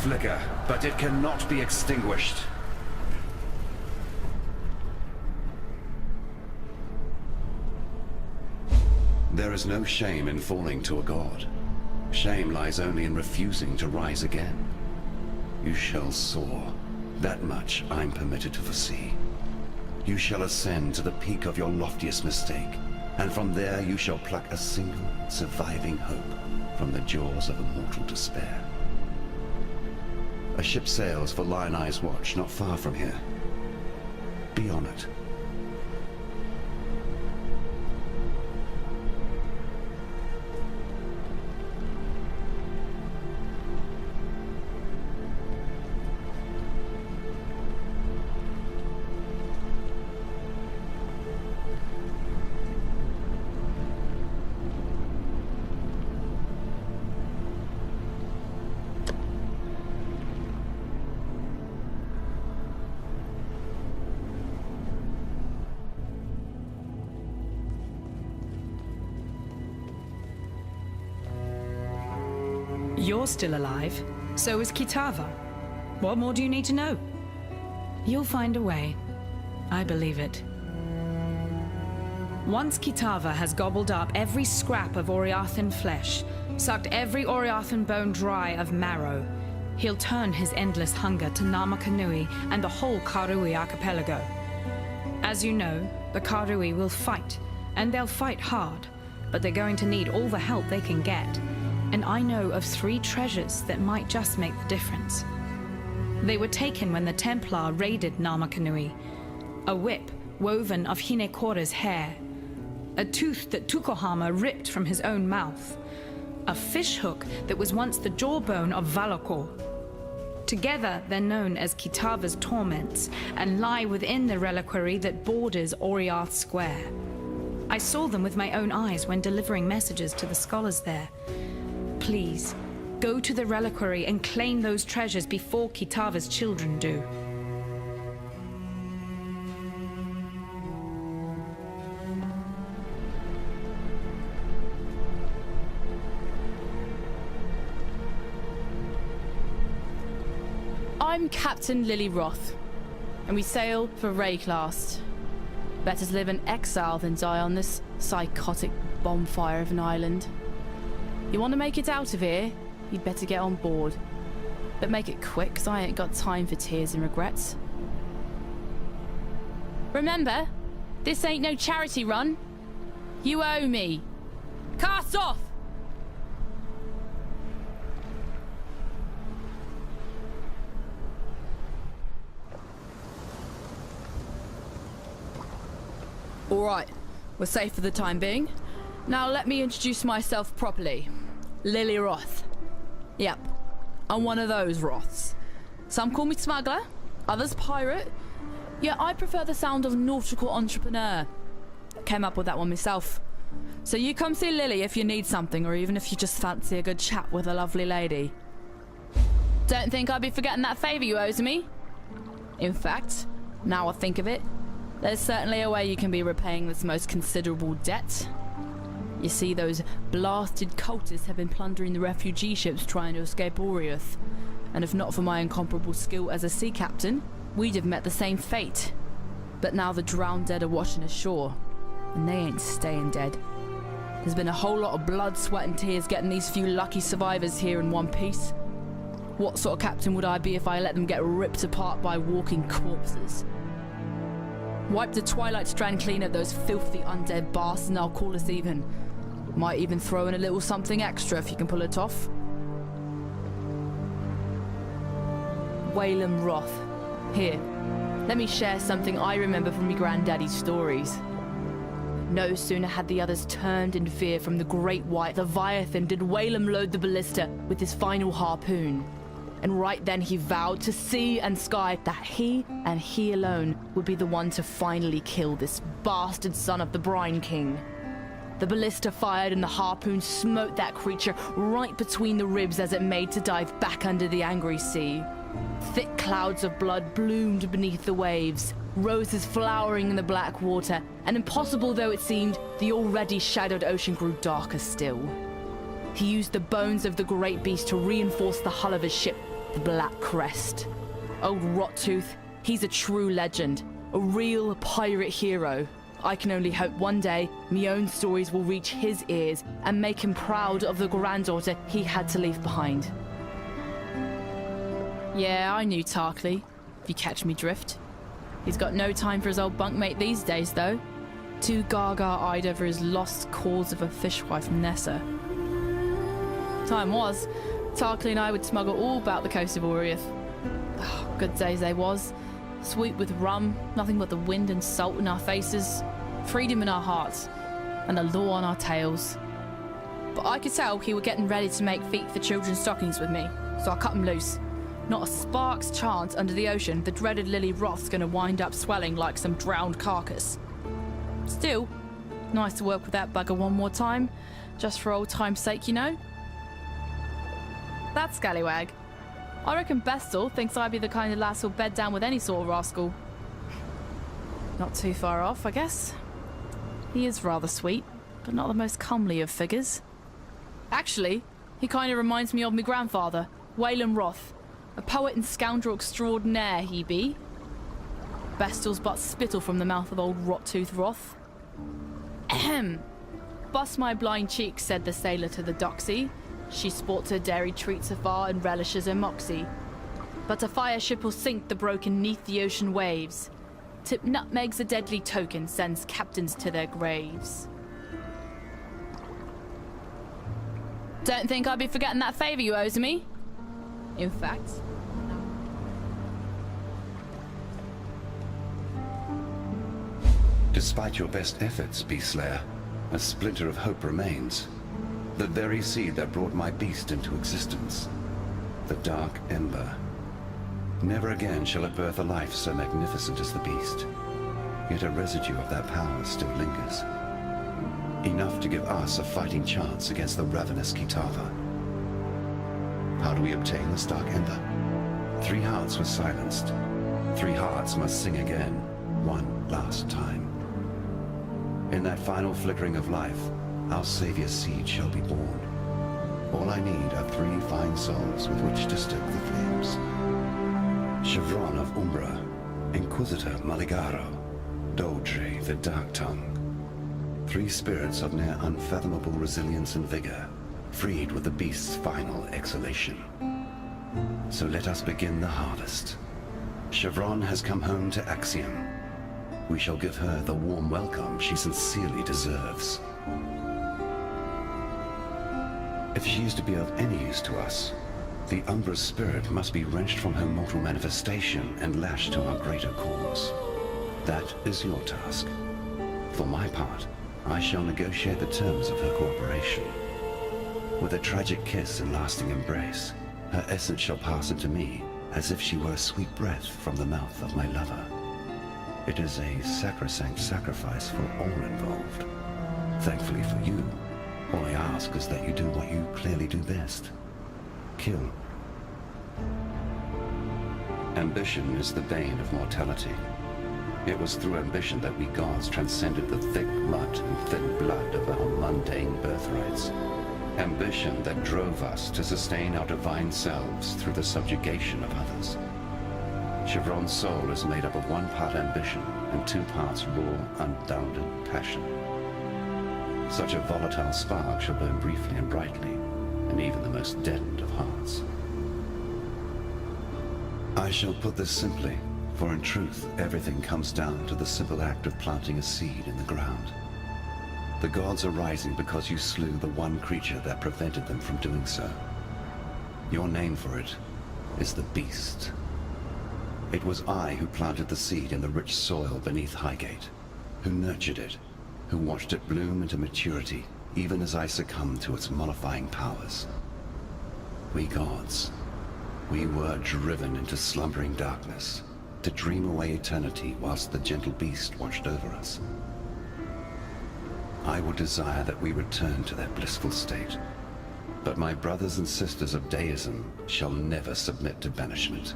flicker, but it cannot be extinguished. There is no shame in falling to a god. Shame lies only in refusing to rise again. You shall soar. That much I'm permitted to foresee. You shall ascend to the peak of your loftiest mistake, and from there you shall pluck a single surviving hope from the jaws of immortal despair. A ship sails for Lion Eye's watch not far from here. Be on it. You're still alive. So is Kitava. What more do you need to know? You'll find a way. I believe it. Once Kitava has gobbled up every scrap of Oriathan flesh, sucked every Oriathan bone dry of marrow, he'll turn his endless hunger to Namakanui and the whole Karui archipelago. As you know, the Karui will fight, and they'll fight hard, but they're going to need all the help they can get. And I know of 3 treasures that might just make the difference. They were taken when the Templar raided Namakanui. A whip woven of Hinekora's hair. A tooth that Tukohama ripped from his own mouth. A fishhook that was once the jawbone of Valakor. Together, they're known as Kitava's torments and lie within the reliquary that borders Oriath Square. I saw them with my own eyes when delivering messages to the scholars there. Please, go to the reliquary and claim those treasures before Kitava's children do. I'm Captain Lily Roth, and we sail for Rayclast. Better to live in exile than die on this psychotic bonfire of an island. You want to make it out of here, you'd better get on board. But make it quick, 'cause I ain't got time for tears and regrets. Remember, this ain't no charity run. You owe me. Cast off! Alright, we're safe for the time being. Now let me introduce myself properly. Lily Roth. Yep, I'm one of those Roths. Some call me smuggler, others pirate. Yeah, I prefer the sound of nautical entrepreneur. Came up with that one myself. So you come see Lily if you need something, or even if you just fancy a good chat with a lovely lady. Don't think I'd be forgetting that favour you owe to me. In fact, now I think of it, there's certainly a way you can be repaying this most considerable debt. You see, those blasted cultists have been plundering the refugee ships trying to escape Oriath. And if not for my incomparable skill as a sea captain, we'd have met the same fate. But now the drowned dead are washing ashore, and they ain't staying dead. There's been a whole lot of blood, sweat and tears getting these few lucky survivors here in one piece. What sort of captain would I be if I let them get ripped apart by walking corpses? Wipe the Twilight Strand clean of those filthy undead bastards and I'll call us even. Might even throw in a little something extra if you can pull it off. Whalem Roth. Here, let me share something I remember from your granddaddy's stories. No sooner had the others turned in fear from the Great White Leviathan did Whalem load the ballista with his final harpoon. And right then he vowed to sea and sky that he, and he alone, would be the one to finally kill this bastard son of the Brine King. The ballista fired and the harpoon smote that creature right between the ribs as it made to dive back under the angry sea. Thick clouds of blood bloomed beneath the waves, roses flowering in the black water, and impossible though it seemed, the already shadowed ocean grew darker still. He used the bones of the great beast to reinforce the hull of his ship, The Black Crest. Old Rottooth, he's a true legend. A real pirate hero. I can only hope one day me own stories will reach his ears and make him proud of the granddaughter he had to leave behind. Yeah, I knew Tarkley, if you catch me drift. He's got no time for his old bunkmate these days, though. Too gaga-eyed over his lost cause of a fishwife Nessa. Time was, Tarkley and I would smuggle all about the coast of Oriath. Oh, good days they was. Sweet with rum, nothing but the wind and salt in our faces, freedom in our hearts, and the law on our tails. But I could tell he were getting ready to make feet for children's stockings with me, so I cut him loose. Not a spark's chance under the ocean the dreaded Lily Roth's gonna wind up swelling like some drowned carcass. Still, nice to work with that bugger one more time, just for old time's sake, you know? That scallywag. I reckon Bestel thinks I'd be the kind of lass who'll bed down with any sort of rascal. Not too far off, I guess. He is rather sweet, but not the most comely of figures. Actually, he kind of reminds me of my grandfather, Waylon Roth. A poet and scoundrel extraordinaire he be. Bestel's but spittle from the mouth of old Rottooth Roth. Ahem. Bust my blind cheek, said the sailor to the doxy. She sports her dairy treats afar and relishes her moxie. But a fire ship will sink the broken neath the ocean waves. Tip nutmegs a deadly token sends captains to their graves. Don't think I'd be forgetting that favour you owe to me. In fact... Despite your best efforts, Beastslayer, a splinter of hope remains. The very seed that brought my beast into existence. The Dark Ember. Never again shall it birth a life so magnificent as the beast. Yet a residue of that power still lingers. Enough to give us a fighting chance against the ravenous Kitava. How do we obtain this Dark Ember? 3 hearts were silenced. 3 hearts must sing again, one last time. In that final flickering of life, our Savior's seed shall be born. All I need are 3 fine souls with which to stoke the flames. Chevron of Umbra, Inquisitor Maligaro, Doldre the Dark Tongue. 3 spirits of near unfathomable resilience and vigor, freed with the beast's final exhalation. So let us begin the harvest. Chevron has come home to Axiom. We shall give her the warm welcome she sincerely deserves. If she is to be of any use to us, the Umbra's spirit must be wrenched from her mortal manifestation and lashed to our greater cause. That is your task. For my part, I shall negotiate the terms of her cooperation. With a tragic kiss and lasting embrace, her essence shall pass into me as if she were a sweet breath from the mouth of my lover. It is a sacrosanct sacrifice for all involved. Thankfully for you, all I ask is that you do what you clearly do best. Kill. Ambition is the bane of mortality. It was through ambition that we gods transcended the thick mud and thin blood of our mundane birthrights. Ambition that drove us to sustain our divine selves through the subjugation of others. Chevron's soul is made up of 1 part ambition and 2 parts raw, unbounded passion. Such a volatile spark shall burn briefly and brightly, and even the most deadened of hearts. I shall put this simply, for in truth, everything comes down to the simple act of planting a seed in the ground. The gods are rising because you slew the one creature that prevented them from doing so. Your name for it is the Beast. It was I who planted the seed in the rich soil beneath Highgate, who nurtured it, who watched it bloom into maturity, even as I succumbed to its mollifying powers. We gods, we were driven into slumbering darkness, to dream away eternity whilst the gentle beast watched over us. I would desire that we return to that blissful state, but my brothers and sisters of deism shall never submit to banishment.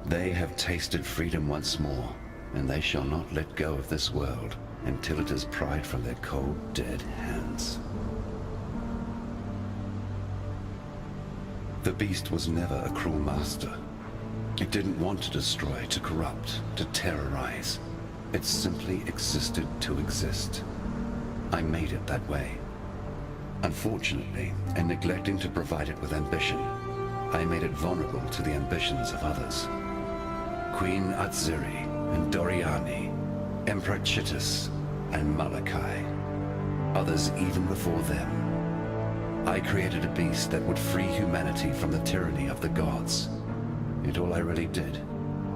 They have tasted freedom once more, and they shall not let go of this world until it is pried from their cold, dead hands. The beast was never a cruel master. It didn't want to destroy, to corrupt, to terrorize. It simply existed to exist. I made it that way. Unfortunately, in neglecting to provide it with ambition, I made it vulnerable to the ambitions of others. Queen Atziri and Doriani, Emperor Chittus and Malachi. Others even before them. I created a beast that would free humanity from the tyranny of the gods. Yet all I really did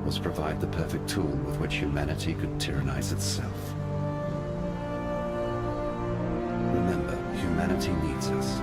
was provide the perfect tool with which humanity could tyrannize itself. Remember, humanity needs us.